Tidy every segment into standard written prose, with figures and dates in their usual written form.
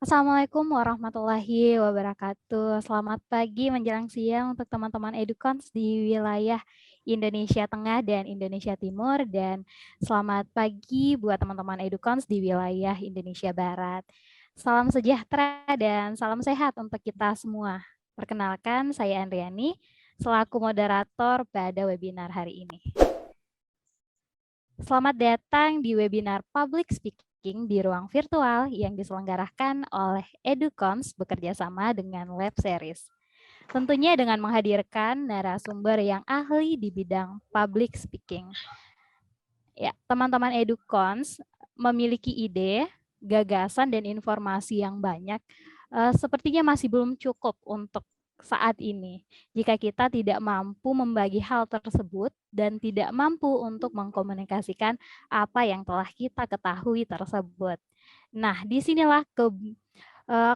Assalamualaikum warahmatullahi wabarakatuh. Selamat pagi menjelang siang untuk teman-teman Edukons di wilayah Indonesia Tengah dan Indonesia Timur, dan selamat pagi buat teman-teman Edukons di wilayah Indonesia Barat. Salam sejahtera dan salam sehat untuk kita semua. Perkenalkan, saya Andriani selaku moderator pada webinar hari ini. Selamat datang di webinar Public Speaking di ruang virtual yang diselenggarakan oleh Edukons bekerjasama dengan Lab Series. Tentunya dengan menghadirkan narasumber yang ahli di bidang public speaking. Ya, teman-teman Edukons memiliki ide, gagasan, dan informasi yang banyak. Sepertinya masih belum cukup untuk saat ini jika kita tidak mampu membagi hal tersebut dan tidak mampu untuk mengkomunikasikan apa yang telah kita ketahui tersebut. Nah, disinilah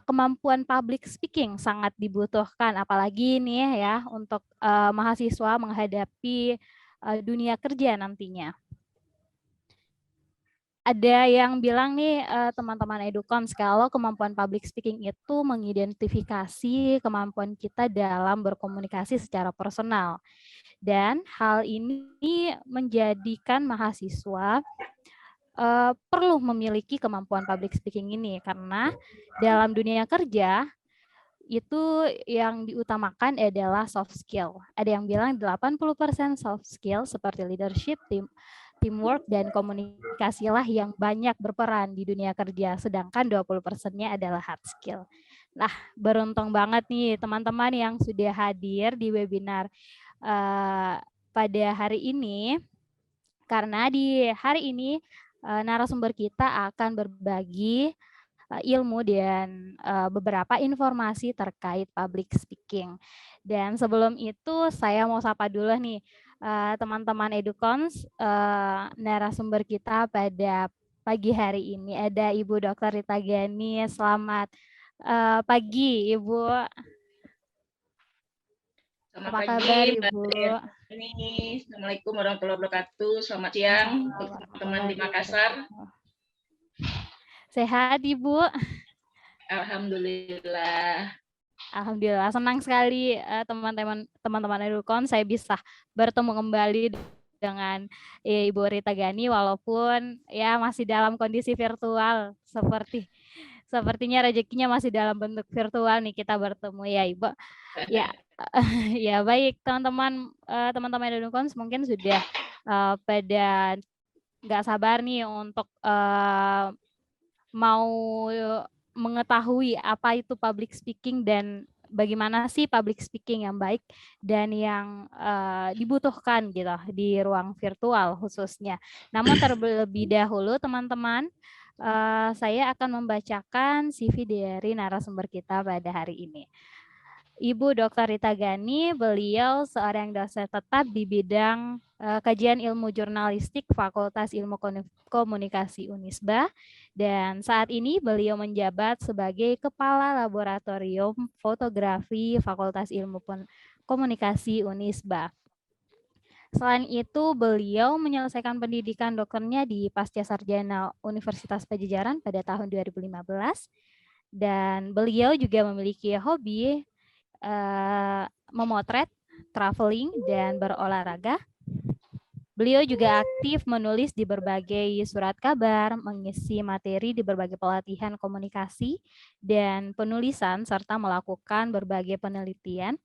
kemampuan public speaking sangat dibutuhkan, apalagi nih ya untuk mahasiswa menghadapi dunia kerja nantinya. Ada yang bilang nih teman-teman Edukons, kalau kemampuan public speaking itu mengidentifikasi kemampuan kita dalam berkomunikasi secara personal. Dan hal ini menjadikan mahasiswa perlu memiliki kemampuan public speaking ini, karena dalam dunia kerja itu yang diutamakan adalah soft skill. Ada yang bilang 80% soft skill seperti leadership, teamwork, dan komunikasilah yang banyak berperan di dunia kerja, sedangkan 20%-nya adalah hard skill. Nah, beruntung banget nih teman-teman yang sudah hadir di webinar pada hari ini, karena di hari ini narasumber kita akan berbagi ilmu dan beberapa informasi terkait public speaking. Dan sebelum itu saya mau sapa dulu nih teman-teman Edukons, narasumber kita pada pagi hari ini ada Ibu Dr. Rita Gani. Selamat pagi Ibu. Selamat Apa pagi, kabar Mbak Ibu? Ini. Assalamualaikum warahmatullahi wabarakatuh. Selamat siang untuk teman-teman di Makassar. Sehat Ibu? Alhamdulillah. Alhamdulillah, senang sekali teman-teman Edukon saya bisa bertemu kembali dengan Ibu Rita Gani, walaupun ya masih dalam kondisi virtual, sepertinya rezekinya masih dalam bentuk virtual nih kita bertemu ya Ibu. Ya, ya baik teman-teman Edukon mungkin sudah pada nggak sabar nih untuk mau mengetahui apa itu public speaking dan bagaimana sih public speaking yang baik dan yang dibutuhkan gitu di ruang virtual khususnya. Namun terlebih dahulu teman-teman, saya akan membacakan CV dari narasumber kita pada hari ini. Ibu Dr. Rita Gani, beliau seorang dosen tetap di bidang kajian ilmu jurnalistik Fakultas Ilmu Komunikasi Unisba, dan saat ini beliau menjabat sebagai Kepala Laboratorium Fotografi Fakultas Ilmu Komunikasi Unisba. Selain itu, beliau menyelesaikan pendidikan dokternya di Pasca Sarjana Universitas Pajajaran pada tahun 2015, dan beliau juga memiliki hobi memotret, traveling, dan berolahraga. Beliau juga aktif menulis di berbagai surat kabar, mengisi materi di berbagai pelatihan komunikasi dan penulisan, serta melakukan berbagai penelitian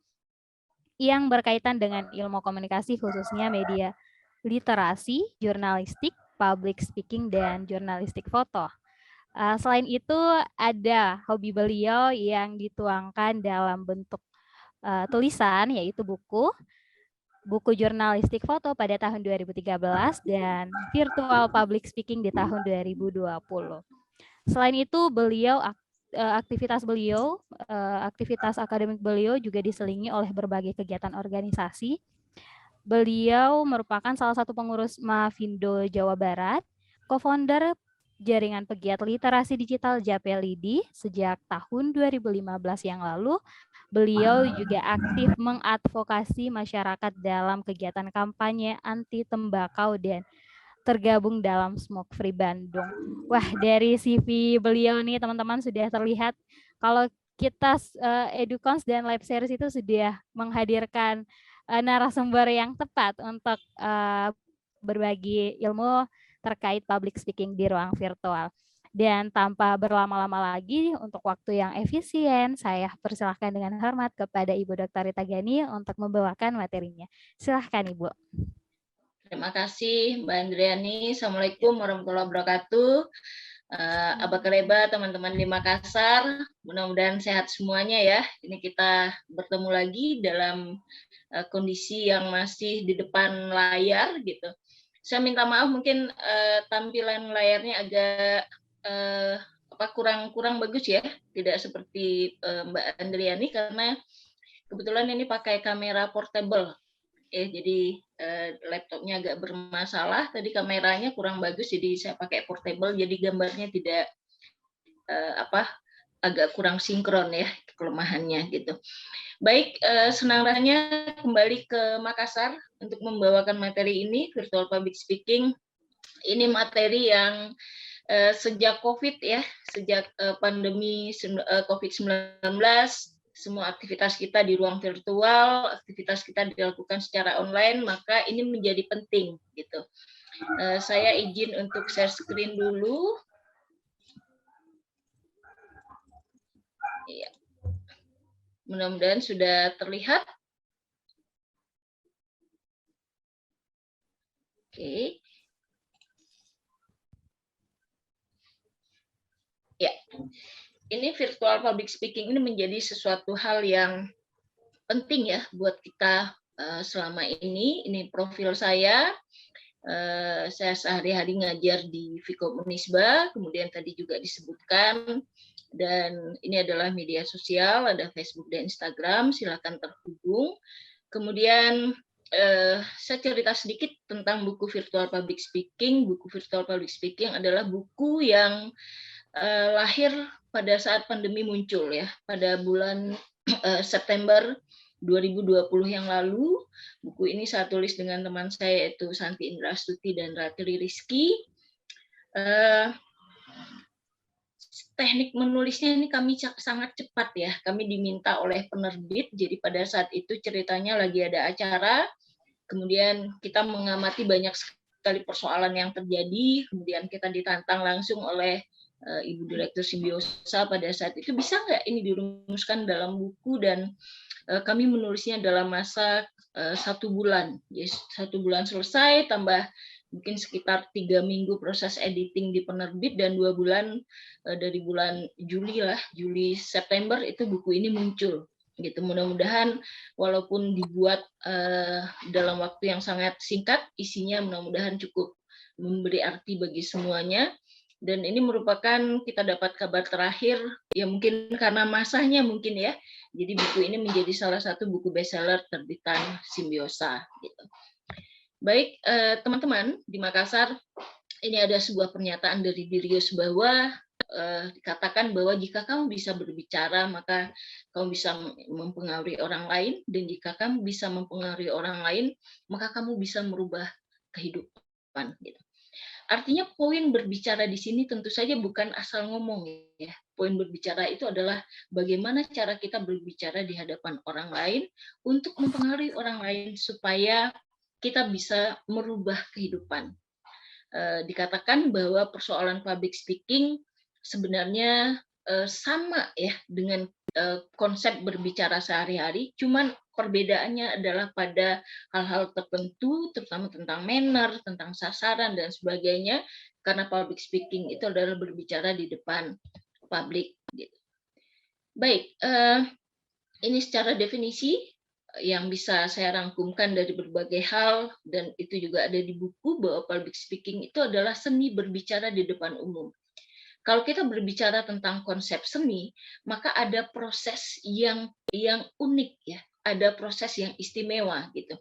yang berkaitan dengan ilmu komunikasi, khususnya media literasi, jurnalistik, public speaking, dan jurnalistik foto. Selain itu, ada hobi beliau yang dituangkan dalam bentuk tulisan, yaitu buku jurnalistik foto pada tahun 2013 dan virtual public speaking di tahun 2020. Selain itu, aktivitas akademik beliau juga diselingi oleh berbagai kegiatan organisasi. Beliau merupakan salah satu pengurus Mavindo Jawa Barat, co-founder Jaringan Pegiat Literasi Digital Japelidi sejak tahun 2015 yang lalu. Beliau juga aktif mengadvokasi masyarakat dalam kegiatan kampanye anti tembakau dan tergabung dalam Smoke Free Bandung. Wah, dari CV beliau nih teman-teman sudah terlihat kalau kita Edukons dan Live Series itu sudah menghadirkan narasumber yang tepat untuk berbagi ilmu terkait public speaking di ruang virtual. Dan tanpa berlama-lama lagi, untuk waktu yang efisien, saya persilahkan dengan hormat kepada Ibu Dr. Rita Gani untuk membawakan materinya. Silahkan Ibu. Terima kasih Mbak Andriani. Assalamualaikum warahmatullahi wabarakatuh. Aba Kaleba, teman-teman di Makassar, mudah-mudahan sehat semuanya ya. Ini kita bertemu lagi dalam kondisi yang masih di depan layar gitu. Saya minta maaf mungkin tampilan layarnya agak kurang bagus ya, tidak seperti Mbak Andriani karena kebetulan ini pakai kamera portable. Jadi laptopnya agak bermasalah, tadi kameranya kurang bagus, jadi saya pakai portable, jadi gambarnya tidak agak kurang sinkron ya, kelemahannya gitu. Baik, senang rasanya kembali ke Makassar untuk membawakan materi ini, virtual public speaking. Ini materi yang sejak COVID ya, sejak pandemi COVID-19, semua aktivitas kita di ruang virtual, aktivitas kita dilakukan secara online, maka ini menjadi penting gitu. Saya izin untuk share screen dulu. Ya. Mudah-mudahan sudah terlihat. Oke. Ya. Ini virtual public speaking ini menjadi sesuatu hal yang penting ya buat kita selama ini. Ini profil saya. Saya sehari-hari ngajar di Viko Unisba, kemudian tadi juga disebutkan, dan ini adalah media sosial, ada Facebook dan Instagram, silakan terhubung. Kemudian saya cerita sedikit tentang buku Virtual Public Speaking. Buku Virtual Public Speaking adalah buku yang lahir pada saat pandemi muncul ya, pada bulan September 2020 yang lalu. Buku ini saya tulis dengan teman saya yaitu Santi Indrastuti dan Ratri Rizky. Teknik menulisnya ini kami sangat cepat ya. Kami diminta oleh penerbit, jadi pada saat itu ceritanya lagi ada acara, kemudian kita mengamati banyak sekali persoalan yang terjadi, kemudian kita ditantang langsung oleh Ibu Direktur Simbiosa pada saat itu, bisa nggak ini dirumuskan dalam buku, dan kami menulisnya dalam masa 1 bulan. Jadi 1 bulan selesai, tambah mungkin sekitar 3 minggu proses editing di penerbit, dan 2 bulan dari bulan Juli September itu buku ini muncul. Gitu. Mudah-mudahan walaupun dibuat dalam waktu yang sangat singkat, isinya mudah-mudahan cukup memberi arti bagi semuanya. Dan ini merupakan kita dapat kabar terakhir, ya mungkin karena masanya mungkin ya, jadi buku ini menjadi salah satu buku bestseller terbitan Simbiosa. Gitu. Baik, teman-teman di Makassar, ini ada sebuah pernyataan dari Dirius bahwa dikatakan bahwa jika kamu bisa berbicara, maka kamu bisa mempengaruhi orang lain, dan jika kamu bisa mempengaruhi orang lain, maka kamu bisa merubah kehidupan. Gitu. Artinya poin berbicara di sini tentu saja bukan asal ngomong ya. Poin berbicara itu adalah bagaimana cara kita berbicara di hadapan orang lain untuk mempengaruhi orang lain supaya kita bisa merubah kehidupan. Dikatakan bahwa persoalan public speaking sebenarnya sama ya dengan konsep berbicara sehari-hari, cuman perbedaannya adalah pada hal-hal tertentu, terutama tentang manner, tentang sasaran, dan sebagainya, karena public speaking itu adalah berbicara di depan publik. Gitu. Baik, ini secara definisi yang bisa saya rangkumkan dari berbagai hal, dan itu juga ada di buku, bahwa public speaking itu adalah seni berbicara di depan umum. Kalau kita berbicara tentang konsep seni, maka ada proses yang unik ya, ada proses yang istimewa gitu.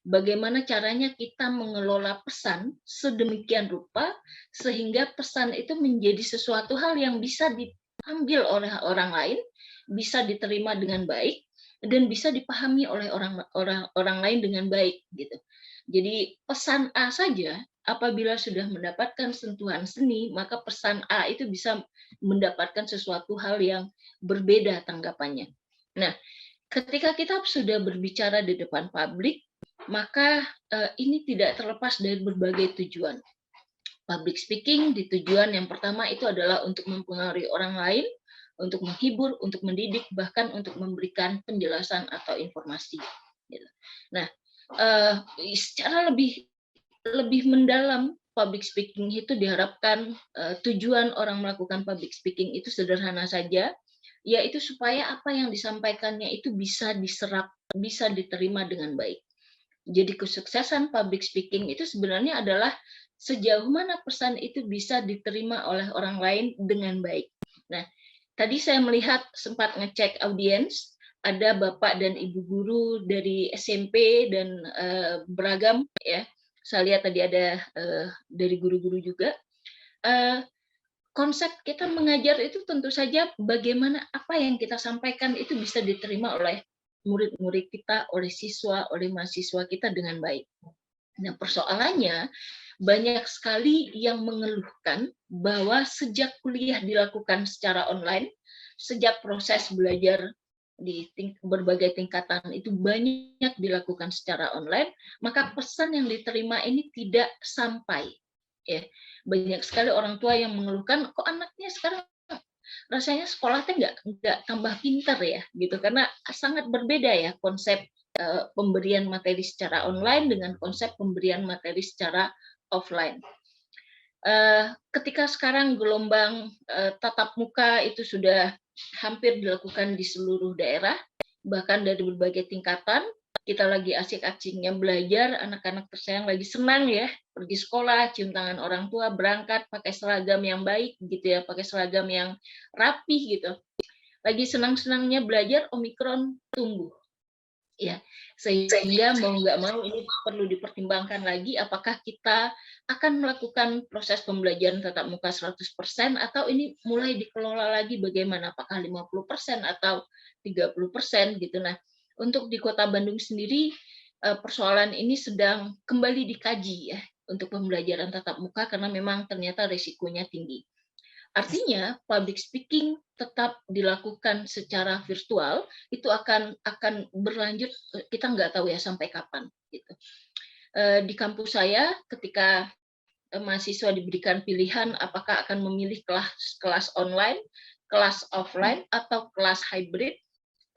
Bagaimana caranya kita mengelola pesan sedemikian rupa sehingga pesan itu menjadi sesuatu hal yang bisa diambil oleh orang lain, bisa diterima dengan baik, dan bisa dipahami oleh orang lain dengan baik gitu. Jadi pesan A saja apabila sudah mendapatkan sentuhan seni, maka pesan A itu bisa mendapatkan sesuatu hal yang berbeda tanggapannya. Nah, ketika kita sudah berbicara di depan publik, maka ini tidak terlepas dari berbagai tujuan. Public speaking di tujuan yang pertama itu adalah untuk mempengaruhi orang lain, untuk menghibur, untuk mendidik, bahkan untuk memberikan penjelasan atau informasi. Nah, secara lebih mendalam, public speaking itu diharapkan tujuan orang melakukan public speaking itu sederhana saja, yaitu supaya apa yang disampaikannya itu bisa diserap, bisa diterima dengan baik. Jadi kesuksesan public speaking itu sebenarnya adalah sejauh mana pesan itu bisa diterima oleh orang lain dengan baik. Nah, tadi saya melihat sempat ngecek audiens, ada Bapak dan Ibu guru dari SMP dan beragam ya. Saya lihat tadi ada dari guru-guru juga. Konsep kita mengajar itu tentu saja bagaimana apa yang kita sampaikan itu bisa diterima oleh murid-murid kita, oleh siswa, oleh mahasiswa kita dengan baik. Nah, persoalannya banyak sekali yang mengeluhkan bahwa sejak kuliah dilakukan secara online, sejak proses belajar di berbagai tingkatan itu banyak dilakukan secara online, maka pesan yang diterima ini tidak sampai. Ya, banyak sekali orang tua yang mengeluhkan, kok anaknya sekarang rasanya sekolahnya nggak tambah pintar ya, gitu, karena sangat berbeda ya konsep pemberian materi secara online dengan konsep pemberian materi secara offline. Ketika sekarang gelombang tatap muka itu sudah hampir dilakukan di seluruh daerah, bahkan dari berbagai tingkatan, kita lagi asik-asiknya belajar, anak-anak tersayang lagi senang ya, pergi sekolah, cium tangan orang tua, berangkat, pakai seragam yang baik gitu ya, pakai seragam yang rapih gitu. Lagi senang-senangnya belajar, Omikron tumbuh. Ya, sehingga mau nggak mau ini perlu dipertimbangkan lagi apakah kita akan melakukan proses pembelajaran tatap muka 100% atau ini mulai dikelola lagi bagaimana, apakah 50% atau 30% gitu. Nah, untuk di Kota Bandung sendiri persoalan ini sedang kembali dikaji ya untuk pembelajaran tatap muka karena memang ternyata risikonya tinggi. Artinya public speaking tetap dilakukan secara virtual itu akan berlanjut, kita nggak tahu ya sampai kapan gitu. Di kampus saya ketika mahasiswa diberikan pilihan apakah akan memilih kelas online, kelas offline atau kelas hybrid,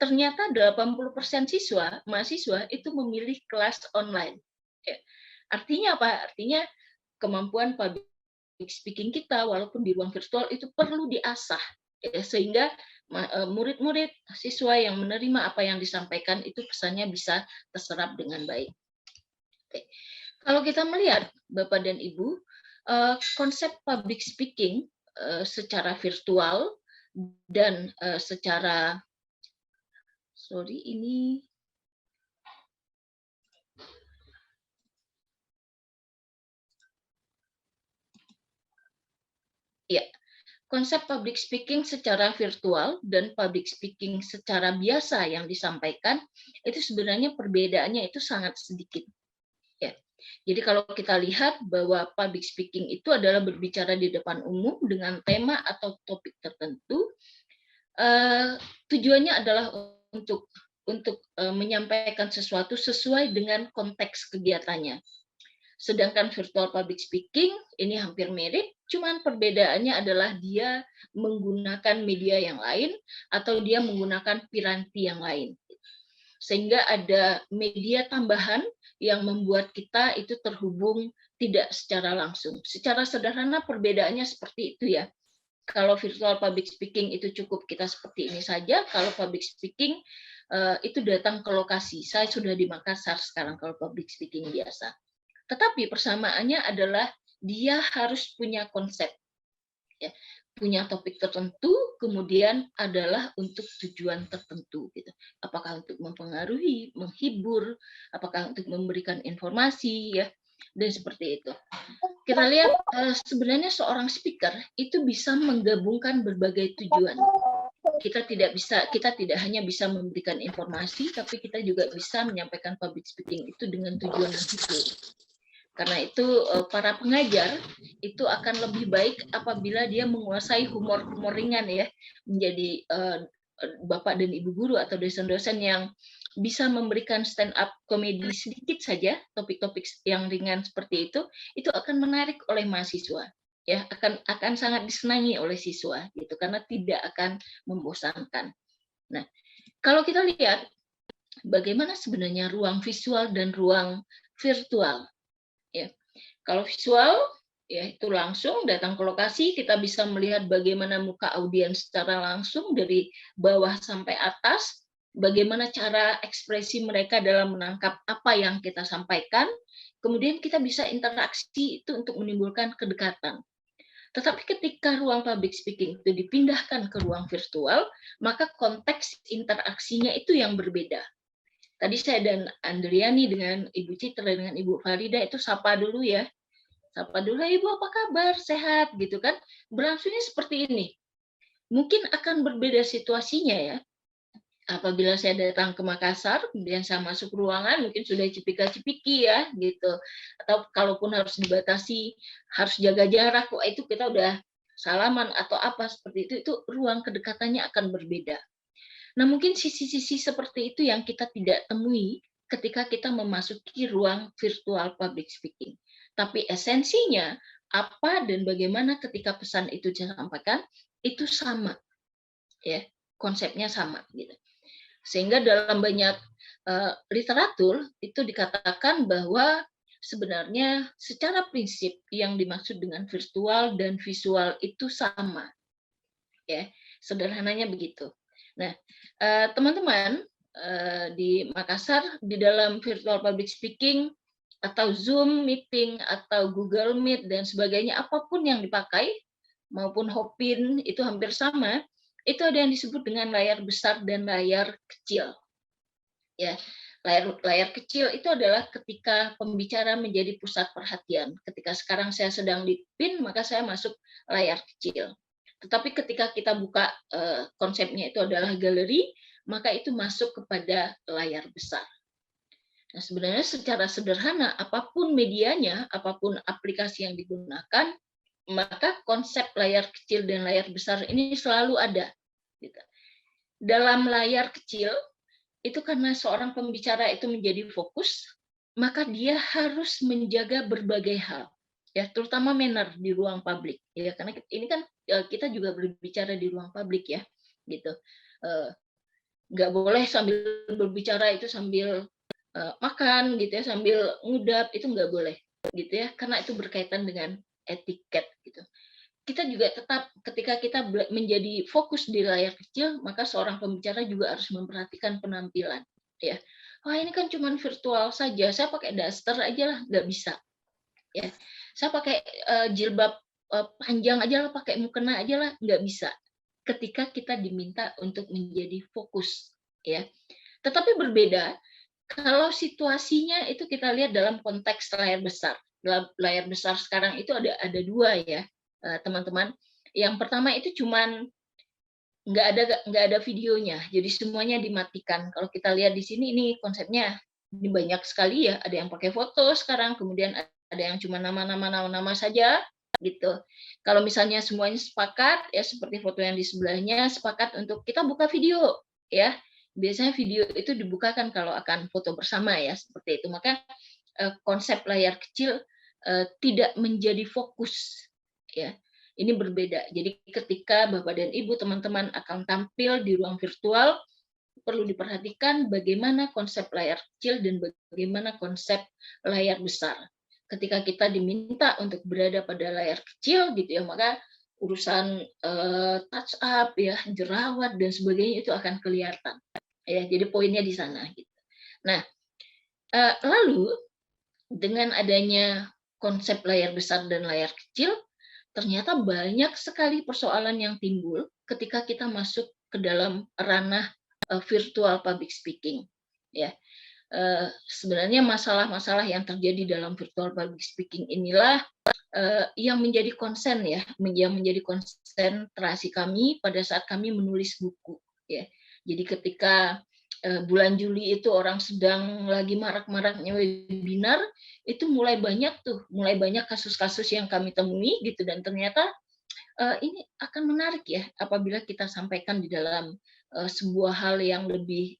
ternyata 80% mahasiswa itu memilih kelas online. Ya. Artinya apa? Artinya kemampuan public speaking kita walaupun di ruang virtual itu perlu diasah ya, sehingga murid-murid siswa yang menerima apa yang disampaikan itu pesannya bisa terserap dengan baik. Oke. Kalau kita melihat Bapak dan Ibu, konsep public speaking secara virtual dan secara ini ya, konsep public speaking secara virtual dan public speaking secara biasa yang disampaikan itu sebenarnya perbedaannya itu sangat sedikit. Ya. Jadi kalau kita lihat bahwa public speaking itu adalah berbicara di depan umum dengan tema atau topik tertentu, tujuannya adalah untuk menyampaikan sesuatu sesuai dengan konteks kegiatannya. Sedangkan virtual public speaking ini hampir mirip, cuman perbedaannya adalah dia menggunakan media yang lain atau dia menggunakan piranti yang lain. Sehingga ada media tambahan yang membuat kita itu terhubung tidak secara langsung. Secara sederhana perbedaannya seperti itu ya. Kalau virtual public speaking itu cukup kita seperti ini saja, kalau public speaking itu datang ke lokasi. Saya sudah di Makassar sekarang kalau public speaking biasa. Tetapi persamaannya adalah dia harus punya konsep, ya, punya topik tertentu, kemudian adalah untuk tujuan tertentu. Gitu. Apakah untuk mempengaruhi, menghibur, apakah untuk memberikan informasi, ya, dan seperti itu. Kita lihat sebenarnya seorang speaker itu bisa menggabungkan berbagai tujuan. Kita tidak hanya bisa memberikan informasi, tapi kita juga bisa menyampaikan public speaking itu dengan tujuan yang itu. Karena itu para pengajar itu akan lebih baik apabila dia menguasai humor ringan ya, menjadi Bapak dan Ibu guru atau dosen-dosen yang bisa memberikan stand up komedi sedikit saja, topik-topik yang ringan seperti itu akan menarik oleh mahasiswa. Ya, akan sangat disenangi oleh siswa gitu, karena tidak akan membosankan. Nah, kalau kita lihat bagaimana sebenarnya ruang visual dan ruang virtual. Ya, kalau visual, ya itu langsung datang ke lokasi, kita bisa melihat bagaimana muka audiens secara langsung dari bawah sampai atas, bagaimana cara ekspresi mereka dalam menangkap apa yang kita sampaikan, kemudian kita bisa interaksi itu untuk menimbulkan kedekatan. Tetapi ketika ruang public speaking itu dipindahkan ke ruang virtual, maka konteks interaksinya itu yang berbeda. Tadi saya dan Andriani dengan Ibu Citra dengan Ibu Farida itu sapa dulu ya. Sapa dulu, Ibu apa kabar? Sehat gitu kan. Berlangsungnya seperti ini. Mungkin akan berbeda situasinya ya. Apabila saya datang ke Makassar, kemudian saya masuk ruangan, mungkin sudah cipika-cipiki ya gitu. Atau kalaupun harus dibatasi, harus jaga jarak, itu kita udah salaman atau apa seperti itu ruang kedekatannya akan berbeda. Nah, mungkin sisi-sisi seperti itu yang kita tidak temui ketika kita memasuki ruang virtual public speaking. Tapi esensinya, apa dan bagaimana ketika pesan itu disampaikan, itu sama. Ya, konsepnya sama. Gitu. Sehingga dalam banyak literatur, itu dikatakan bahwa sebenarnya secara prinsip yang dimaksud dengan virtual dan visual itu sama. Ya, sederhananya begitu. Nah, teman-teman di Makassar di dalam virtual public speaking atau Zoom meeting atau Google Meet dan sebagainya, apapun yang dipakai maupun Hopin itu hampir sama, itu ada yang disebut dengan layar besar dan layar kecil. Ya, layar kecil itu adalah ketika pembicara menjadi pusat perhatian. Ketika sekarang saya sedang di PIN, maka saya masuk layar kecil. Tetapi ketika kita buka konsepnya itu adalah galeri, maka itu masuk kepada layar besar. Nah, sebenarnya secara sederhana, apapun medianya, apapun aplikasi yang digunakan, maka konsep layar kecil dan layar besar ini selalu ada. Dalam layar kecil, itu karena seorang pembicara itu menjadi fokus, maka dia harus menjaga berbagai hal. Ya, terutama manner di ruang publik ya, karena ini kan kita juga berbicara di ruang publik ya gitu. Nggak boleh sambil berbicara itu sambil makan gitu ya, sambil ngudap, itu nggak boleh gitu ya, karena itu berkaitan dengan etiket gitu. Kita juga tetap ketika kita menjadi fokus di layar kecil, maka seorang pembicara juga harus memperhatikan penampilan ya. Wah, ini kan cuma virtual saja, saya pakai daster aja lah, nggak bisa ya. Saya pakai jilbab panjang aja lah, pakai mukena aja lah, nggak bisa ketika kita diminta untuk menjadi fokus ya. Tetapi berbeda kalau situasinya itu kita lihat dalam konteks layar besar. Dalam layar besar sekarang itu ada dua ya teman-teman. Yang pertama itu cuman nggak ada videonya, jadi semuanya dimatikan. Kalau kita lihat di sini, ini konsepnya ini banyak sekali ya. Ada yang pakai foto sekarang, kemudian ada yang cuma nama saja gitu. Kalau misalnya semuanya sepakat ya, seperti foto yang di sebelahnya, sepakat untuk kita buka video ya. Biasanya video itu dibukakan kalau akan foto bersama ya, seperti itu. Maka konsep layar kecil tidak menjadi fokus ya. Ini berbeda. Jadi ketika Bapak dan Ibu teman-teman akan tampil di ruang virtual, perlu diperhatikan bagaimana konsep layar kecil dan bagaimana konsep layar besar. Ketika kita diminta untuk berada pada layar kecil gitu ya, maka urusan touch up ya, jerawat dan sebagainya itu akan kelihatan. Ya, jadi poinnya di sana gitu. Nah, lalu dengan adanya konsep layar besar dan layar kecil, ternyata banyak sekali persoalan yang timbul ketika kita masuk ke dalam ranah virtual public speaking. Ya, sebenarnya masalah-masalah yang terjadi dalam virtual public speaking inilah yang menjadi konsen ya, yang menjadi konsentrasi kami pada saat kami menulis buku. Ya, jadi ketika bulan Juli itu orang sedang lagi marak-maraknya webinar, itu mulai banyak kasus-kasus yang kami temui gitu, dan ternyata ini akan menarik ya apabila kita sampaikan di dalam sebuah hal yang lebih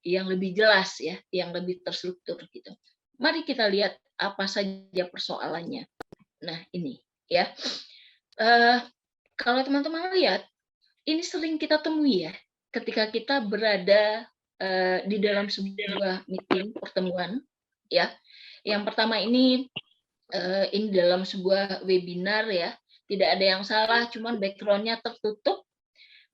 jelas ya, yang lebih terstruktur gitu. Mari kita lihat apa saja persoalannya. Nah ini ya, kalau teman-teman lihat, ini sering kita temui ya, ketika kita berada di dalam sebuah meeting, pertemuan, ya. Yang pertama ini dalam sebuah webinar ya, tidak ada yang salah, cuman background-nya tertutup.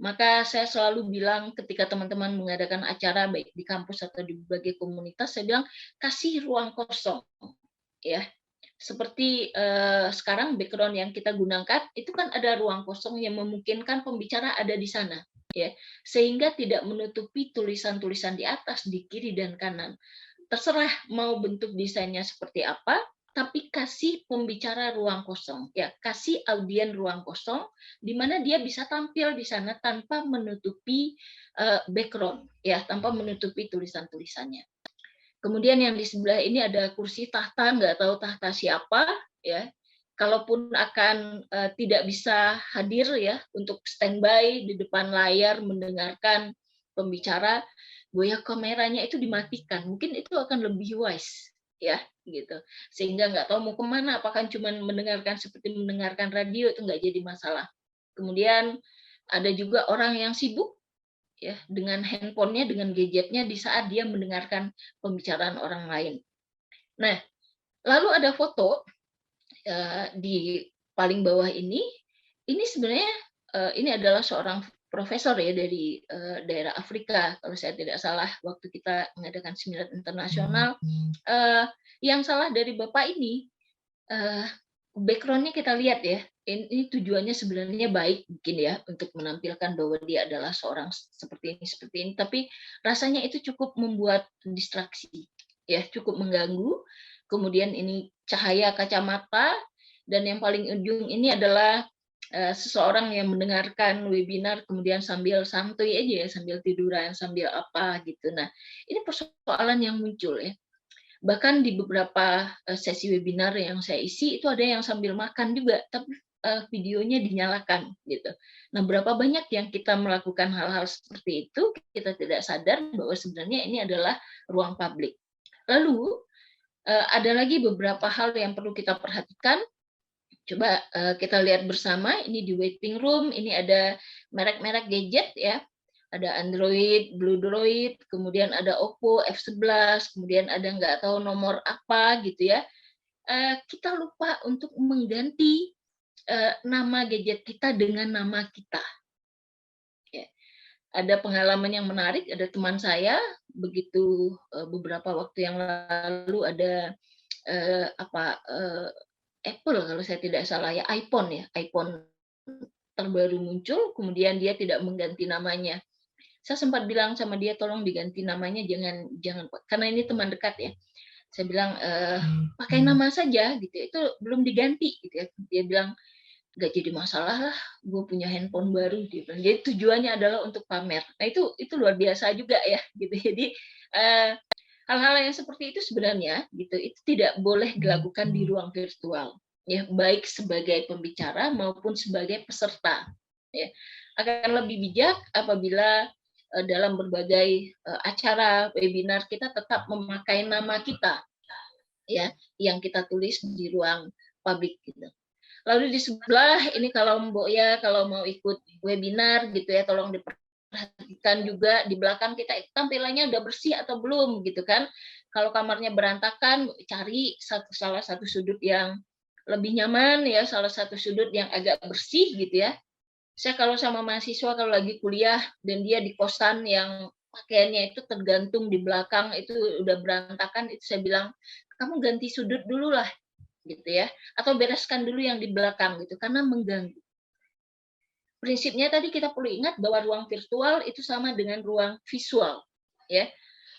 Maka saya selalu bilang ketika teman-teman mengadakan acara baik di kampus atau di berbagai komunitas, saya bilang kasih ruang kosong, ya. Seperti sekarang background yang kita gunakan itu kan ada ruang kosong yang memungkinkan pembicara ada di sana, ya, sehingga tidak menutupi tulisan-tulisan di atas, di kiri dan kanan. Terserah mau bentuk desainnya seperti apa, tapi kasih pembicara ruang kosong, ya, kasih audien ruang kosong di mana dia bisa tampil di sana tanpa menutupi background, ya, tanpa menutupi tulisan-tulisannya. Kemudian yang di sebelah ini ada kursi tahta, nggak tahu tahta siapa, ya. Kalaupun akan tidak bisa hadir ya untuk standby di depan layar mendengarkan pembicara, boya kameranya itu dimatikan. Mungkin itu akan lebih wise ya gitu. Sehingga nggak tahu mau kemana, apakah cuma mendengarkan seperti mendengarkan radio, itu nggak jadi masalah. Kemudian ada juga orang yang sibuk ya dengan handphonenya, dengan gadgetnya di saat dia mendengarkan pembicaraan orang lain. Nah, lalu ada foto di paling bawah ini sebenarnya ini adalah seorang profesor ya dari daerah Afrika kalau saya tidak salah waktu kita mengadakan seminar internasional. Yang salah dari bapak ini background-nya kita lihat ya, ini tujuannya sebenarnya baik mungkin ya untuk menampilkan bahwa dia adalah seorang seperti ini, tapi rasanya itu cukup membuat distraksi, ya, cukup mengganggu. Kemudian ini cahaya kacamata, dan yang paling ujung ini adalah seseorang yang mendengarkan webinar kemudian sambil santuy aja ya, sambil tiduran, sambil apa gitu. Nah, ini persoalan yang muncul ya. Bahkan di beberapa sesi webinar yang saya isi itu ada yang sambil makan juga, tapi videonya dinyalakan gitu. Nah, berapa banyak yang kita melakukan hal-hal seperti itu, kita tidak sadar bahwa sebenarnya ini adalah ruang publik. Lalu ada lagi beberapa hal yang perlu kita perhatikan. Coba kita lihat bersama, ini di waiting room, ini ada merek-merek gadget ya. Ada Android, Blue Droid, kemudian ada Oppo F11, kemudian ada nggak tahu nomor apa gitu ya. Kita lupa untuk mengganti nama gadget kita dengan nama kita. Ya. Ada pengalaman yang menarik, ada teman saya, begitu beberapa waktu yang lalu ada Apple kalau saya tidak salah ya, iPhone terbaru muncul, kemudian dia tidak mengganti namanya. Saya sempat bilang sama dia, tolong diganti namanya, jangan karena ini teman dekat ya. Saya bilang pakai nama saja gitu, itu belum diganti gitu ya. Dia bilang nggak jadi masalah lah, gue punya handphone baru. Dia bilang, jadi tujuannya adalah untuk pamer. Nah itu luar biasa juga ya gitu. Jadi hal-hal yang seperti itu sebenarnya gitu, itu tidak boleh dilakukan di ruang virtual ya, baik sebagai pembicara maupun sebagai peserta ya. Akan lebih bijak apabila dalam berbagai acara webinar kita tetap memakai nama kita ya, yang kita tulis di ruang publik gitu. Lalu di sebelah ini kalau Mbok ya kalau mau ikut webinar gitu ya, tolong diperhatikan juga di belakang kita tampilannya udah bersih atau belum gitu kan. Kalau kamarnya berantakan, cari salah satu sudut yang lebih nyaman ya, salah satu sudut yang agak bersih gitu ya. Saya kalau sama mahasiswa kalau lagi kuliah dan dia di kosan yang pakaiannya itu tergantung di belakang itu udah berantakan, itu saya bilang kamu ganti sudut dulu lah gitu ya, atau bereskan dulu yang di belakang gitu karena mengganggu. Prinsipnya tadi kita perlu ingat bahwa ruang virtual itu sama dengan ruang visual ya,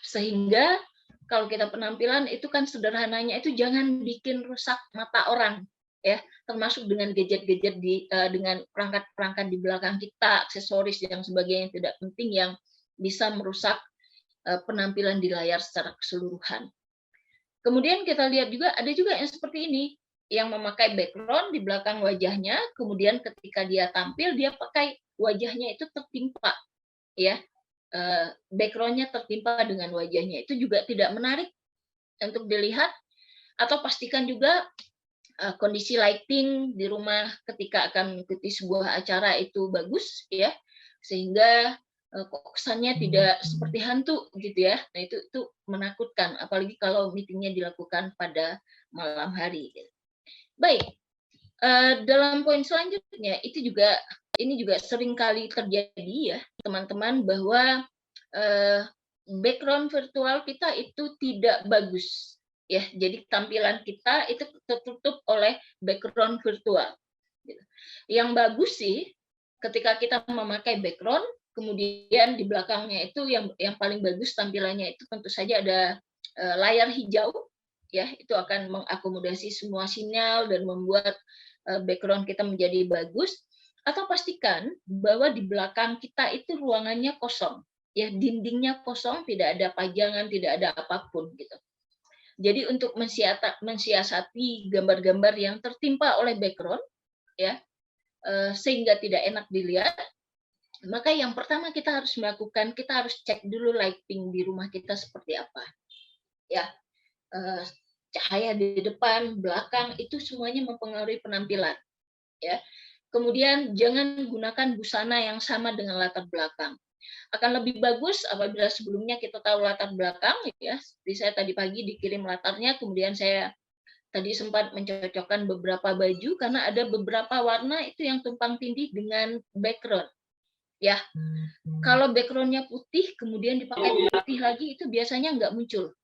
sehingga kalau kita penampilan itu kan sederhananya itu jangan bikin rusak mata orang ya, termasuk dengan gadget-gadget dengan perangkat-perangkat di belakang kita, aksesoris dan sebagainya yang tidak penting yang bisa merusak penampilan di layar secara keseluruhan. Kemudian kita lihat juga ada juga yang seperti ini, yang memakai background di belakang wajahnya, kemudian ketika dia tampil dia pakai wajahnya itu tertimpa, ya, background-nya tertimpa dengan wajahnya, itu juga tidak menarik untuk dilihat. Atau pastikan juga kondisi lighting di rumah ketika akan mengikuti sebuah acara itu bagus, ya, sehingga kok kesannya tidak seperti hantu gitu ya. Nah itu menakutkan, apalagi kalau meetingnya dilakukan pada malam hari. Baik, dalam poin selanjutnya ini juga sering kali terjadi ya teman-teman, bahwa background virtual kita itu tidak bagus ya. Jadi tampilan kita itu tertutup oleh background virtual. Yang bagus sih ketika kita memakai background, kemudian di belakangnya itu yang paling bagus tampilannya itu tentu saja ada layar hijau, ya, itu akan mengakomodasi semua sinyal dan membuat background kita menjadi bagus. Atau pastikan bahwa di belakang kita itu ruangannya kosong, ya, dindingnya kosong, tidak ada pajangan, tidak ada apapun gitu. Jadi untuk mensiasati gambar-gambar yang tertimpa oleh background, ya, sehingga tidak enak dilihat, maka yang pertama kita harus melakukan, kita harus cek dulu lighting di rumah kita seperti apa, ya, cahaya di depan, belakang itu semuanya mempengaruhi penampilan, ya. Kemudian jangan gunakan busana yang sama dengan latar belakang. Akan lebih bagus apabila sebelumnya kita tahu latar belakang, ya. Seperti saya tadi pagi dikirim latarnya, kemudian saya tadi sempat mencocokkan beberapa baju karena ada beberapa warna itu yang tumpang tindih dengan background. Ya, kalau backgroundnya putih kemudian dipakai putih lagi itu biasanya nggak muncul,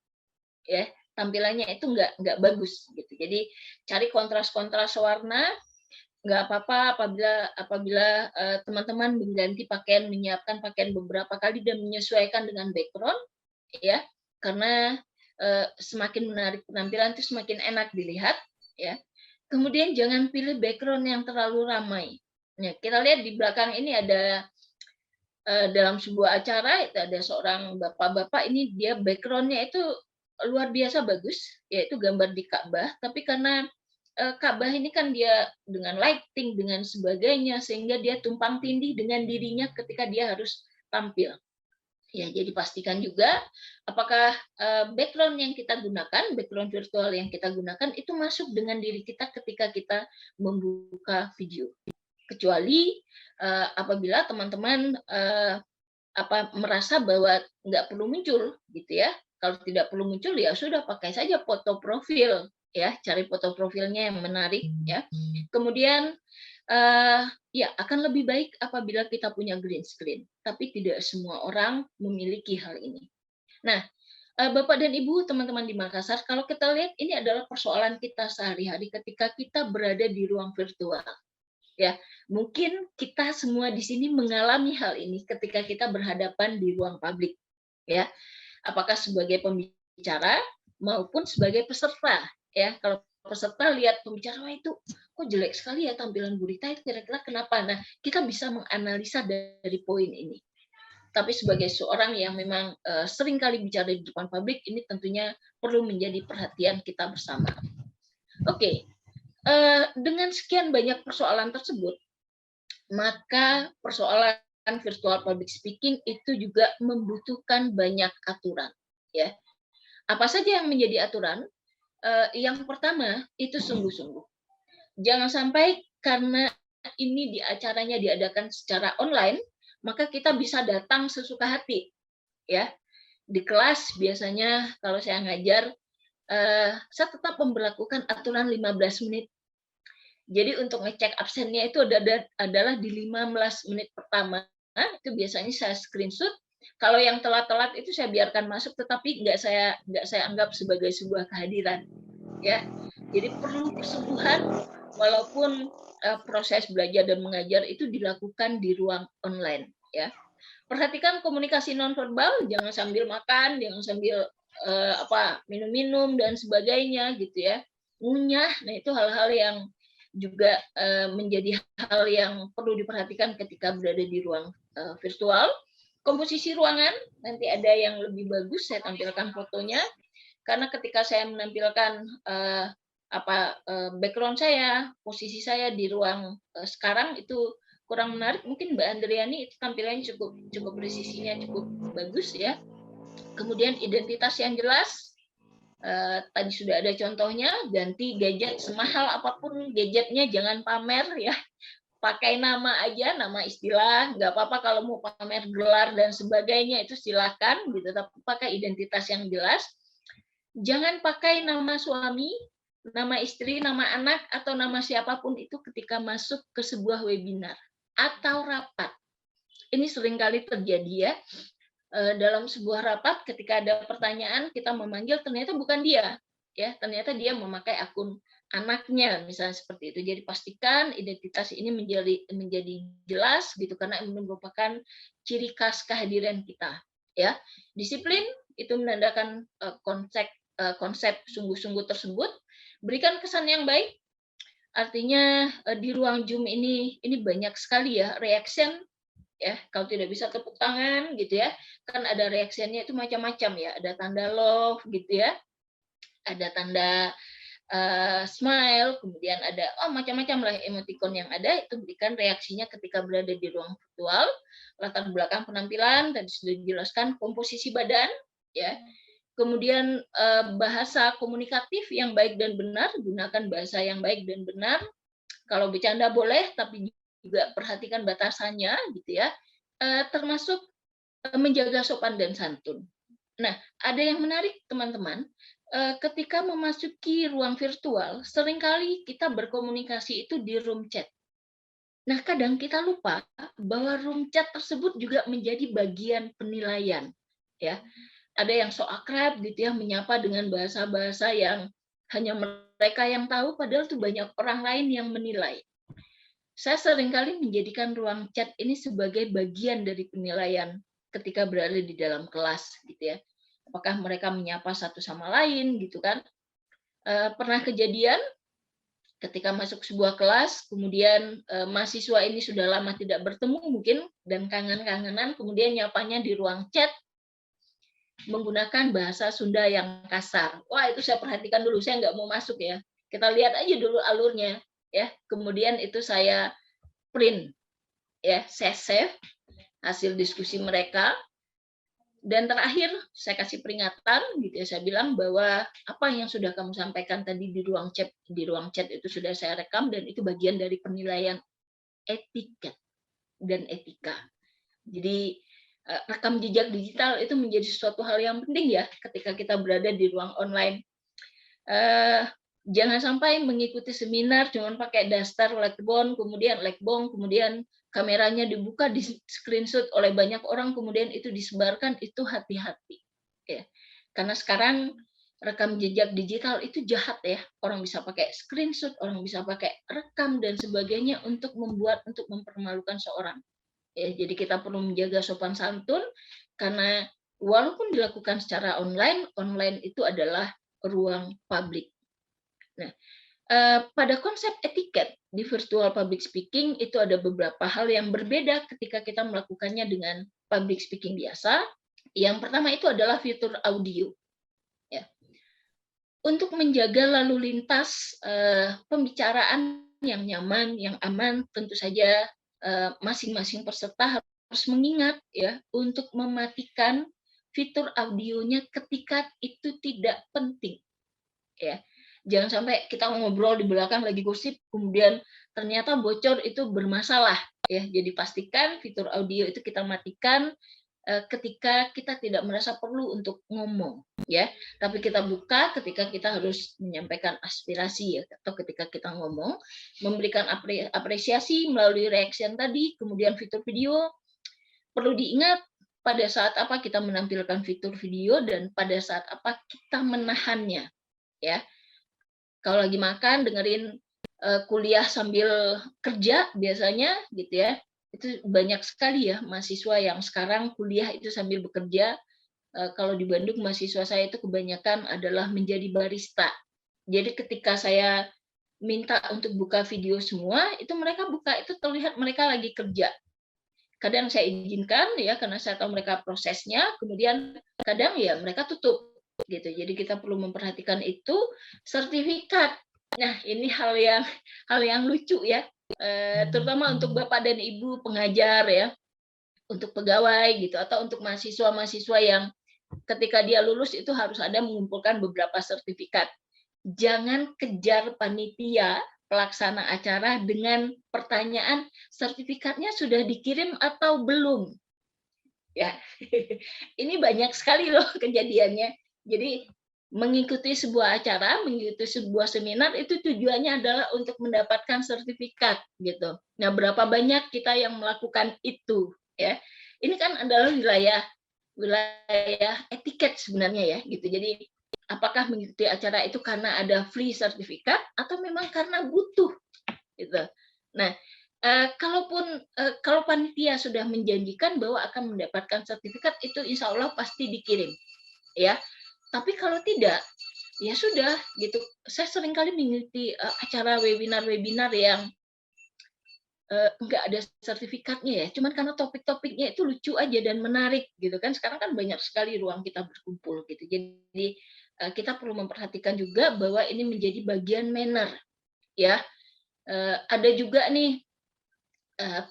ya, tampilannya itu nggak bagus gitu. Jadi cari kontras-kontras warna. Nggak apa-apa apabila teman-teman mengganti pakaian, menyiapkan pakaian beberapa kali dan menyesuaikan dengan background, ya, karena semakin menarik penampilan itu semakin enak dilihat, ya. Kemudian jangan pilih background yang terlalu ramai. Nah, kita lihat di belakang ini ada dalam sebuah acara itu ada seorang bapak-bapak, ini dia backgroundnya itu luar biasa bagus, yaitu gambar di Ka'bah, tapi karena Ka'bah ini kan dia dengan lighting dengan sebagainya sehingga dia tumpang tindih dengan dirinya ketika dia harus tampil. Ya, jadi pastikan juga apakah background yang kita gunakan, background virtual yang kita gunakan itu masuk dengan diri kita ketika kita membuka video. Kecuali apabila teman-teman merasa bahwa nggak perlu muncul, gitu ya. Kalau tidak perlu muncul ya sudah pakai saja foto profil, ya, cari foto profilnya yang menarik, ya. Kemudian ya akan lebih baik apabila kita punya green screen, tapi tidak semua orang memiliki hal ini. Nah, Bapak dan Ibu, teman-teman di Makassar, kalau kita lihat ini adalah persoalan kita sehari-hari ketika kita berada di ruang virtual. Ya, mungkin kita semua di sini mengalami hal ini ketika kita berhadapan di ruang publik, ya. Apakah sebagai pembicara maupun sebagai peserta, ya. Kalau peserta lihat pembicara, wah itu kok jelek sekali ya tampilan Bu Rita, itu kira-kira kenapa? Nah, kita bisa menganalisa dari poin ini. Tapi sebagai seorang yang memang sering kali bicara di depan publik, ini tentunya perlu menjadi perhatian kita bersama. Oke, dengan sekian banyak persoalan tersebut, maka persoalan virtual public speaking itu juga membutuhkan banyak aturan. Ya, apa saja yang menjadi aturan? Yang pertama itu sungguh-sungguh. Jangan sampai karena ini acaranya diadakan secara online, maka kita bisa datang sesuka hati. Ya, di kelas biasanya kalau saya ngajar, saya tetap memberlakukan aturan 15 menit. Jadi untuk ngecek absennya itu adalah di 15 menit pertama. Itu biasanya saya screenshot. Kalau yang telat-telat itu saya biarkan masuk, tetapi nggak saya anggap sebagai sebuah kehadiran. Ya, jadi perlu kesungguhan walaupun proses belajar dan mengajar itu dilakukan di ruang online. Ya, perhatikan komunikasi nonverbal, jangan sambil makan, jangan sambil minum-minum dan sebagainya gitu ya. Ngunyah, nah itu hal-hal yang juga menjadi hal yang perlu diperhatikan ketika berada di ruang virtual. Komposisi ruangan, nanti ada yang lebih bagus, saya tampilkan fotonya. Karena ketika saya menampilkan background saya, posisi saya di ruang sekarang itu kurang menarik, mungkin Mbak Andriani itu tampilannya cukup presisinya cukup bagus ya. Kemudian identitas yang jelas, tadi sudah ada contohnya, ganti gadget semahal apapun gadgetnya, jangan pamer ya, pakai nama aja, nama istilah, nggak apa-apa kalau mau pamer gelar dan sebagainya itu silakan gitu, tapi pakai identitas yang jelas. Jangan pakai nama suami, nama istri, nama anak, atau nama siapapun itu ketika masuk ke sebuah webinar atau rapat. Ini seringkali terjadi ya, dalam sebuah rapat ketika ada pertanyaan kita memanggil ternyata bukan dia ya, ternyata dia memakai akun anaknya misalnya seperti itu. Jadi pastikan identitas ini menjadi jelas gitu, karena ini merupakan ciri khas kehadiran kita ya. Disiplin itu menandakan konsep sungguh-sungguh tersebut. Berikan kesan yang baik, artinya di ruang Zoom ini banyak sekali ya reaction ya, kalau tidak bisa tepuk tangan gitu ya, kan ada reaksinya itu macam-macam ya, ada tanda love gitu ya, ada tanda smile, kemudian ada macam-macam lah emoticon yang ada, itu berikan reaksinya ketika berada di ruang virtual. Latar belakang penampilan tadi sudah dijelaskan, komposisi badan ya, kemudian bahasa komunikatif yang baik dan benar, gunakan bahasa yang baik dan benar. Kalau bercanda boleh, tapi juga perhatikan batasannya gitu ya, termasuk menjaga sopan dan santun. Nah, ada yang menarik teman-teman, ketika memasuki ruang virtual, seringkali kita berkomunikasi itu di room chat. Nah, kadang kita lupa bahwa room chat tersebut juga menjadi bagian penilaian. Ya, ada yang so akrab gitu ya, menyapa dengan bahasa-bahasa yang hanya mereka yang tahu, padahal tuh banyak orang lain yang menilai. Saya seringkali menjadikan ruang chat ini sebagai bagian dari penilaian ketika berada di dalam kelas gitu ya. Apakah mereka menyapa satu sama lain gitu kan. Pernah kejadian ketika masuk sebuah kelas, kemudian mahasiswa ini sudah lama tidak bertemu mungkin dan kangen-kangenan, kemudian nyapanya di ruang chat menggunakan bahasa Sunda yang kasar. Wah, itu saya perhatikan dulu, saya nggak mau masuk ya. Kita lihat aja dulu alurnya ya. Kemudian itu saya print ya, saya save hasil diskusi mereka, dan terakhir saya kasih peringatan gitu ya, saya bilang bahwa apa yang sudah kamu sampaikan tadi di ruang chat itu sudah saya rekam dan itu bagian dari penilaian etiket dan etika. Jadi rekam jejak digital itu menjadi sesuatu hal yang penting ya ketika kita berada di ruang online. Jangan sampai mengikuti seminar cuma pakai daster Lakbong, kemudian kameranya dibuka, di screenshot oleh banyak orang, kemudian itu disebarkan, itu hati-hati. Ya. Karena sekarang rekam jejak digital itu jahat ya. Orang bisa pakai screenshot, orang bisa pakai rekam dan sebagainya untuk mempermalukan seorang. Ya, jadi kita perlu menjaga sopan santun, karena walaupun dilakukan secara online itu adalah ruang publik. Nah, pada konsep etiket di virtual public speaking itu ada beberapa hal yang berbeda ketika kita melakukannya dengan public speaking biasa. Yang pertama itu adalah fitur audio. Ya. Untuk menjaga lalu lintas pembicaraan yang nyaman, yang aman, tentu saja masing-masing peserta harus mengingat ya untuk mematikan fitur audionya ketika itu tidak penting. Ya. Jangan sampai kita ngobrol di belakang lagi gosip, kemudian ternyata bocor, itu bermasalah ya. Jadi pastikan fitur audio itu kita matikan ketika kita tidak merasa perlu untuk ngomong ya, tapi kita buka ketika kita harus menyampaikan aspirasi ya, atau ketika kita ngomong, memberikan apresiasi melalui reaction tadi. Kemudian fitur video perlu diingat pada saat apa kita menampilkan fitur video dan pada saat apa kita menahannya ya. Kalau lagi makan dengerin kuliah sambil kerja biasanya gitu ya, itu banyak sekali ya mahasiswa yang sekarang kuliah itu sambil bekerja. Kalau di Bandung mahasiswa saya itu kebanyakan adalah menjadi barista. Jadi ketika saya minta untuk buka video semua, itu mereka buka, itu terlihat mereka lagi kerja. kadang saya izinkan ya karena saya tahu mereka prosesnya, kemudian kadang ya mereka tutup gitu. Jadi kita perlu memperhatikan itu. Sertifikat. Nah, ini hal yang lucu ya. Terutama untuk Bapak dan Ibu pengajar ya, untuk pegawai gitu atau untuk mahasiswa-mahasiswa yang ketika dia lulus itu harus ada mengumpulkan beberapa sertifikat. Jangan kejar panitia pelaksana acara dengan pertanyaan sertifikatnya sudah dikirim atau belum. Ya, ini banyak sekali loh kejadiannya. Jadi mengikuti sebuah acara, mengikuti sebuah seminar itu tujuannya adalah untuk mendapatkan sertifikat gitu. Nah, berapa banyak kita yang melakukan itu ya? Ini kan adalah wilayah etiket sebenarnya ya gitu. Jadi apakah mengikuti acara itu karena ada free sertifikat atau memang karena butuh gitu. Nah, kalau panitia sudah menjanjikan bahwa akan mendapatkan sertifikat itu insya Allah pasti dikirim ya. Tapi kalau tidak, ya sudah gitu. Saya sering kali mengikuti acara webinar yang nggak ada sertifikatnya ya, cuman karena topik-topiknya itu lucu aja dan menarik gitu kan. Sekarang kan banyak sekali ruang kita berkumpul gitu. Jadi kita perlu memperhatikan juga bahwa ini menjadi bagian manner ya. Ada juga nih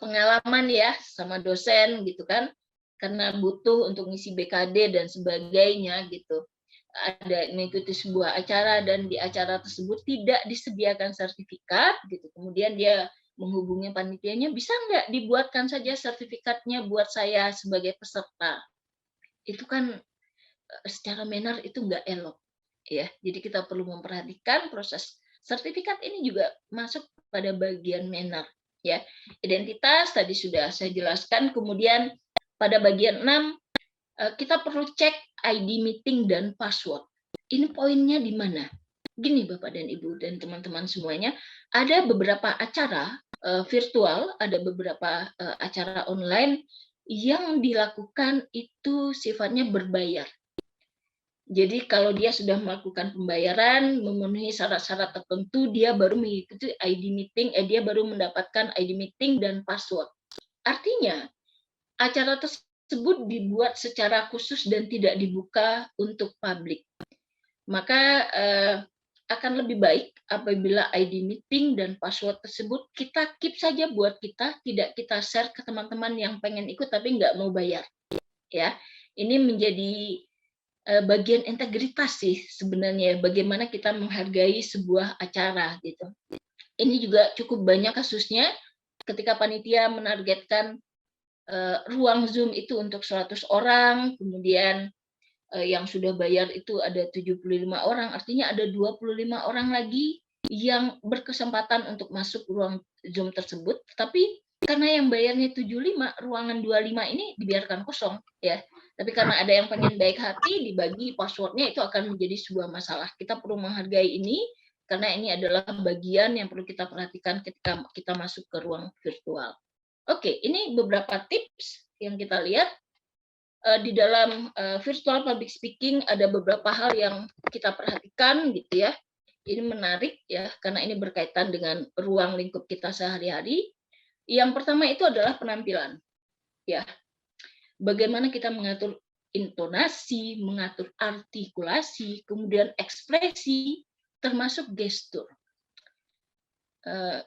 pengalaman ya sama dosen gitu kan, karena butuh untuk ngisi BKD dan sebagainya gitu. Ada mengikuti sebuah acara dan di acara tersebut tidak disediakan sertifikat gitu. Kemudian dia menghubungi panitianya, bisa nggak dibuatkan saja sertifikatnya buat saya sebagai peserta. Itu kan secara manner itu nggak elok ya. Jadi kita perlu memperhatikan proses sertifikat ini juga masuk pada bagian manner ya. Identitas tadi sudah saya jelaskan. Kemudian pada bagian 6 kita perlu cek ID meeting dan password. Ini poinnya di mana? Gini Bapak dan Ibu dan teman-teman semuanya, ada beberapa acara virtual, ada beberapa acara online yang dilakukan itu sifatnya berbayar. Jadi kalau dia sudah melakukan pembayaran, memenuhi syarat-syarat tertentu, dia baru mengikuti ID meeting, dia baru mendapatkan ID meeting dan password. Artinya, acara tersebut dibuat secara khusus dan tidak dibuka untuk publik. Maka akan lebih baik apabila ID meeting dan password tersebut kita keep saja buat kita, tidak kita share ke teman-teman yang pengen ikut tapi nggak mau bayar. Ya, ini menjadi bagian integritas sih sebenarnya, bagaimana kita menghargai sebuah acara gitu. Ini juga cukup banyak kasusnya ketika panitia menargetkan ruang Zoom itu untuk 100 orang, kemudian yang sudah bayar itu ada 75 orang, artinya ada 25 orang lagi yang berkesempatan untuk masuk ruang Zoom tersebut, tapi karena yang bayarnya 75, ruangan 25 ini dibiarkan kosong ya. Tapi karena ada yang pengen baik hati, dibagi passwordnya, itu akan menjadi sebuah masalah. Kita perlu menghargai ini, karena ini adalah bagian yang perlu kita perhatikan ketika kita masuk ke ruang virtual. Oke, ini beberapa tips yang kita lihat. Di dalam virtual public speaking ada beberapa hal yang kita perhatikan gitu ya. Ini menarik ya karena ini berkaitan dengan ruang lingkup kita sehari-hari. Yang pertama itu adalah penampilan. Ya. Bagaimana kita mengatur intonasi, mengatur artikulasi, kemudian ekspresi termasuk gestur.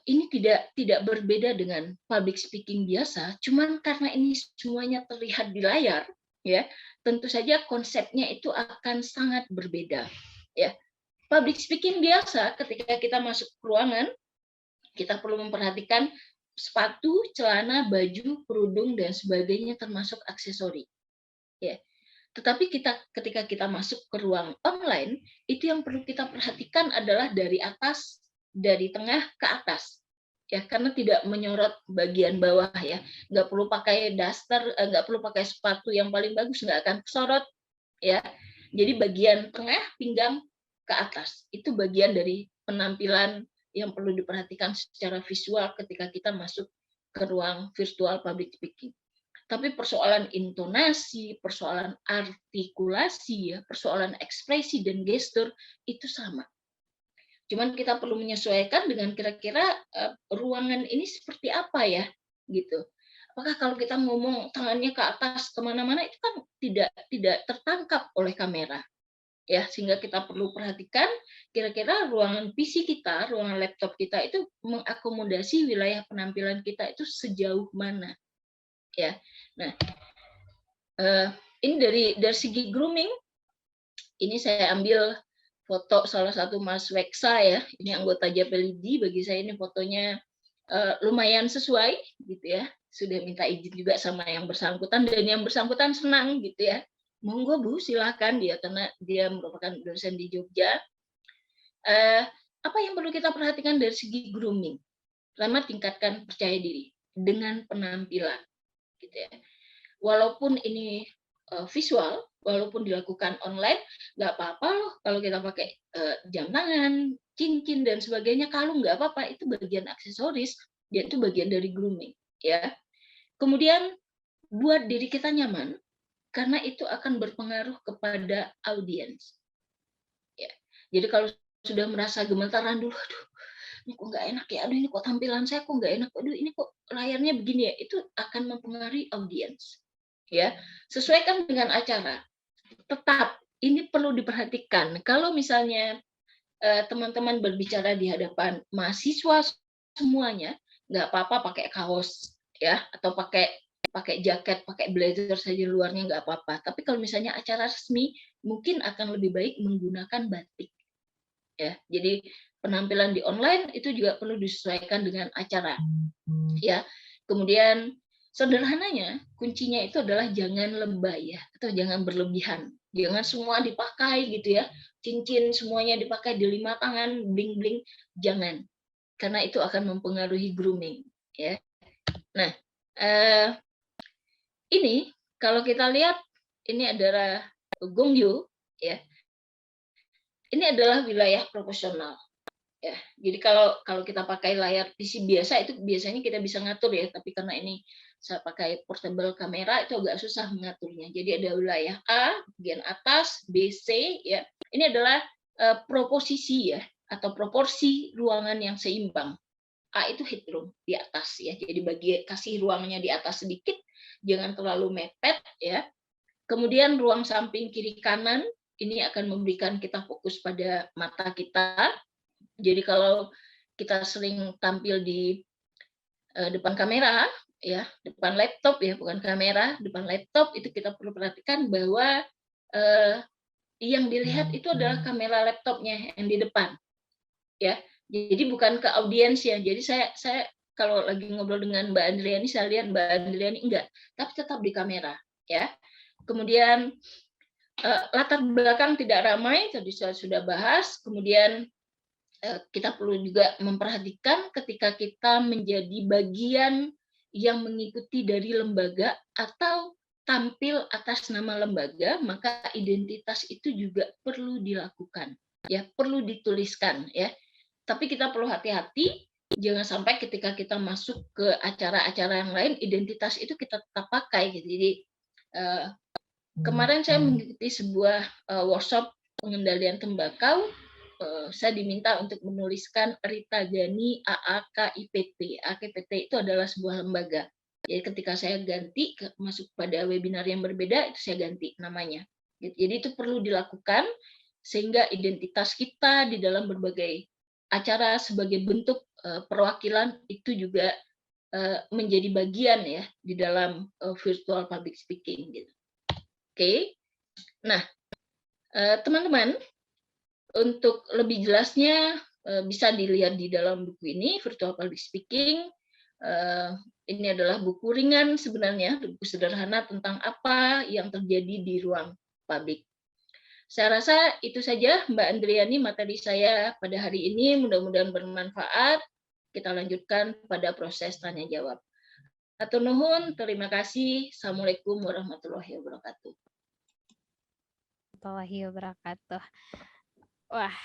Ini tidak berbeda dengan public speaking biasa, cuman karena ini semuanya terlihat di layar, ya, tentu saja konsepnya itu akan sangat berbeda. Ya, public speaking biasa ketika kita masuk ke ruangan, kita perlu memperhatikan sepatu, celana, baju, kerudung dan sebagainya termasuk aksesori. Ya. Tetapi ketika kita masuk ke ruang online, itu yang perlu kita perhatikan adalah dari atas, dari tengah ke atas, ya, karena tidak menyorot bagian bawah ya. Nggak perlu pakai daster, nggak perlu pakai sepatu yang paling bagus, nggak akan kesorot ya. Jadi bagian tengah pinggang ke atas itu bagian dari penampilan yang perlu diperhatikan secara visual ketika kita masuk ke ruang virtual public speaking. Tapi persoalan intonasi, persoalan artikulasi, ya, persoalan ekspresi dan gestur itu sama. Cuman kita perlu menyesuaikan dengan kira-kira ruangan ini seperti apa ya, gitu. Apakah kalau kita ngomong tangannya ke atas kemana-mana itu kan tidak tertangkap oleh kamera, ya, sehingga kita perlu perhatikan kira-kira ruangan PC kita, ruangan laptop kita itu mengakomodasi wilayah penampilan kita itu sejauh mana, ya. Nah, ini dari segi grooming, ini saya ambil foto salah satu Mas Weksa ya, ini anggota Japelidi, bagi saya ini fotonya lumayan sesuai gitu ya, sudah minta izin juga sama yang bersangkutan dan yang bersangkutan senang gitu ya. Monggo Bu, silakan dia karena dia merupakan dosen di Jogja. Apa yang perlu kita perhatikan dari segi grooming? Pertama, tingkatkan percaya diri dengan penampilan gitu ya. Walaupun ini visual, walaupun dilakukan online, nggak apa-apa loh kalau kita pakai jam tangan, cincin dan sebagainya, kalung nggak apa-apa, itu bagian aksesoris, dan itu bagian dari grooming, ya. Kemudian buat diri kita nyaman, karena itu akan berpengaruh kepada audiens. Ya. Jadi kalau sudah merasa gemetaran dulu, aduh, ini kok nggak enak ya, aduh ini kok tampilan saya kok nggak enak, aduh ini kok layarnya begini ya, itu akan mempengaruhi audiens. Ya, sesuaikan dengan acara. Tetap ini perlu diperhatikan. Kalau misalnya teman-teman berbicara di hadapan mahasiswa semuanya, nggak apa-apa pakai kaos ya, atau pakai jaket, pakai blazer saja luarnya nggak apa-apa. Tapi kalau misalnya acara resmi, mungkin akan lebih baik menggunakan batik. Ya, jadi penampilan di online itu juga perlu disesuaikan dengan acara. Ya, kemudian sederhananya kuncinya itu adalah jangan lebay ya, atau jangan berlebihan. Jangan semua dipakai gitu ya, cincin semuanya dipakai di 5 tangan, bling-bling, jangan. Karena itu akan mempengaruhi grooming ya. Nah, ini kalau kita lihat ini adalah Gongyu ya. Ini adalah wilayah profesional. Ya, jadi kalau kita pakai layar PC biasa itu biasanya kita bisa ngatur ya, tapi karena ini saya pakai portable kamera itu agak susah mengaturnya. Jadi ada wilayah A bagian atas, B, C ya. Ini adalah proposisi ya atau proporsi ruangan yang seimbang. A itu headroom di atas ya. Jadi kasih ruangnya di atas sedikit, jangan terlalu mepet ya. Kemudian ruang samping kiri kanan ini akan memberikan kita fokus pada mata kita. Jadi kalau kita sering tampil di depan kamera, ya, depan laptop ya, bukan kamera, depan laptop itu kita perlu perhatikan bahwa yang dilihat itu adalah kamera laptopnya yang di depan, ya. Jadi bukan ke audiens ya. Jadi saya kalau lagi ngobrol dengan Mbak Andriani, saya lihat Mbak Andriani enggak, tapi tetap di kamera, ya. Kemudian latar belakang tidak ramai, tadi saya sudah bahas. Kemudian kita perlu juga memperhatikan ketika kita menjadi bagian yang mengikuti dari lembaga atau tampil atas nama lembaga, maka identitas itu juga perlu dilakukan, ya, perlu dituliskan, ya. Tapi kita perlu hati-hati, jangan sampai ketika kita masuk ke acara-acara yang lain, identitas itu kita tetap pakai. Gitu. Jadi kemarin saya mengikuti sebuah workshop pengendalian tembakau. Saya diminta untuk menuliskan Rita Gani AAKIPT. AKIPT itu adalah sebuah lembaga. Jadi ketika saya ganti masuk pada webinar yang berbeda, itu saya ganti namanya. Jadi itu perlu dilakukan sehingga identitas kita di dalam berbagai acara sebagai bentuk perwakilan itu juga menjadi bagian ya di dalam virtual public speaking. Gitu. Oke. Nah, teman-teman, untuk lebih jelasnya bisa dilihat di dalam buku ini, Virtual Public Speaking. Ini adalah buku ringan sebenarnya, buku sederhana tentang apa yang terjadi di ruang publik. Saya rasa itu saja Mbak Andriani materi saya pada hari ini, mudah-mudahan bermanfaat. Kita lanjutkan pada proses tanya jawab. Hatur nuhun, terima kasih. Assalamualaikum warahmatullahi wabarakatuh. Warahmatullahi wabarakatuh. Wah,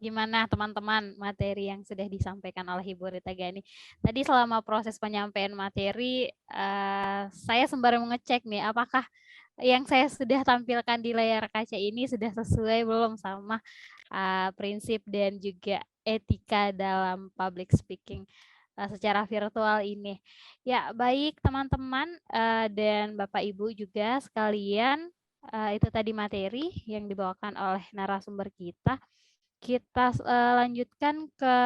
gimana teman-teman materi yang sudah disampaikan oleh Ibu Rita Gani? Tadi selama proses penyampaian materi, saya sembari mengecek nih, apakah yang saya sudah tampilkan di layar kaca ini sudah sesuai belum sama prinsip dan juga etika dalam public speaking. secara virtual ini. Ya, baik teman-teman dan Bapak Ibu juga sekalian, itu tadi materi yang dibawakan oleh narasumber kita. Kita lanjutkan ke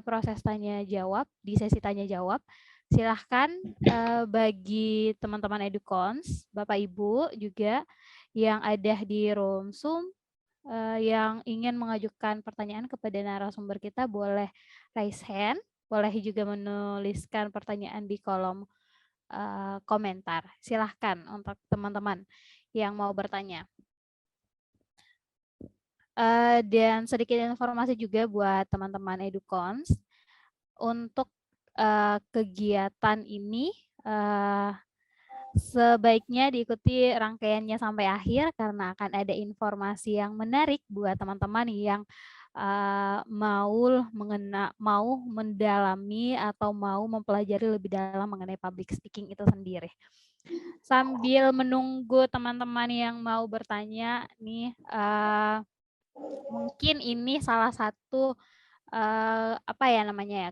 proses tanya jawab di sesi tanya jawab. Silahkan bagi teman-teman Edukons, Bapak Ibu juga yang ada di room Zoom yang ingin mengajukan pertanyaan kepada narasumber kita boleh raise hand, boleh juga menuliskan pertanyaan di kolom komentar. Silahkan untuk teman-teman yang mau bertanya. Dan sedikit informasi juga buat teman-teman Edukons, untuk kegiatan ini sebaiknya diikuti rangkaiannya sampai akhir karena akan ada informasi yang menarik buat teman-teman yang mau mendalami atau mau mempelajari lebih dalam mengenai public speaking itu sendiri. Sambil menunggu teman-teman yang mau bertanya nih, mungkin ini salah satu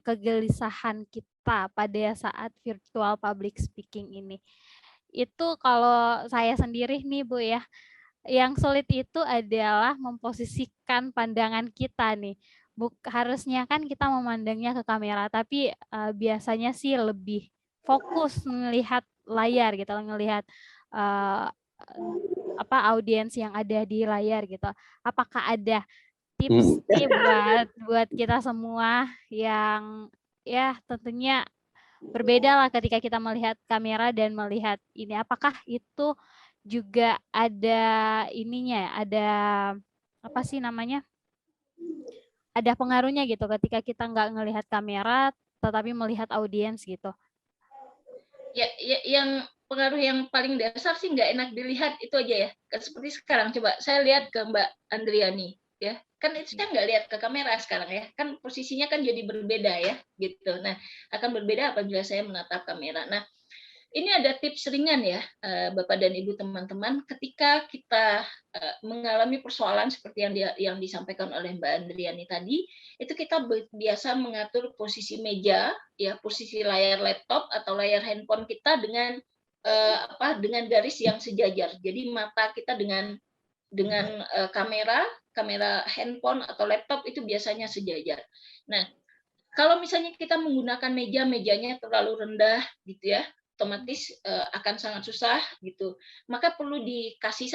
kegelisahan kita pada saat virtual public speaking ini. Itu kalau saya sendiri nih Bu ya, yang sulit itu adalah memposisikan pandangan kita nih. Harusnya kan kita memandangnya ke kamera, tapi biasanya sih lebih fokus melihat layar gitu, ngelihat audiens yang ada di layar gitu. Apakah ada tips nih buat kita semua yang ya tentunya berbeda lah ketika kita melihat kamera dan melihat ini, apakah itu juga ada ininya, ada apa sih namanya, ada pengaruhnya gitu ketika kita nggak ngelihat kamera tetapi melihat audiens gitu? Ya, yang pengaruh yang paling dasar sih nggak enak dilihat itu aja ya. Seperti sekarang coba saya lihat ke Mbak Andriani ya, kan itu saya nggak lihat ke kamera sekarang ya, kan posisinya kan jadi berbeda ya gitu. Nah, akan berbeda apabila saya menatap kamera. Nah, ini ada tips ringan ya, Bapak dan Ibu teman-teman, ketika kita mengalami persoalan seperti yang disampaikan oleh Mbak Andriani tadi, itu kita biasa mengatur posisi meja, ya posisi layar laptop atau layar handphone kita dengan garis yang sejajar. Jadi mata kita dengan kamera handphone atau laptop itu biasanya sejajar. Nah, kalau misalnya kita menggunakan mejanya terlalu rendah gitu ya, otomatis akan sangat susah gitu. Maka perlu dikasih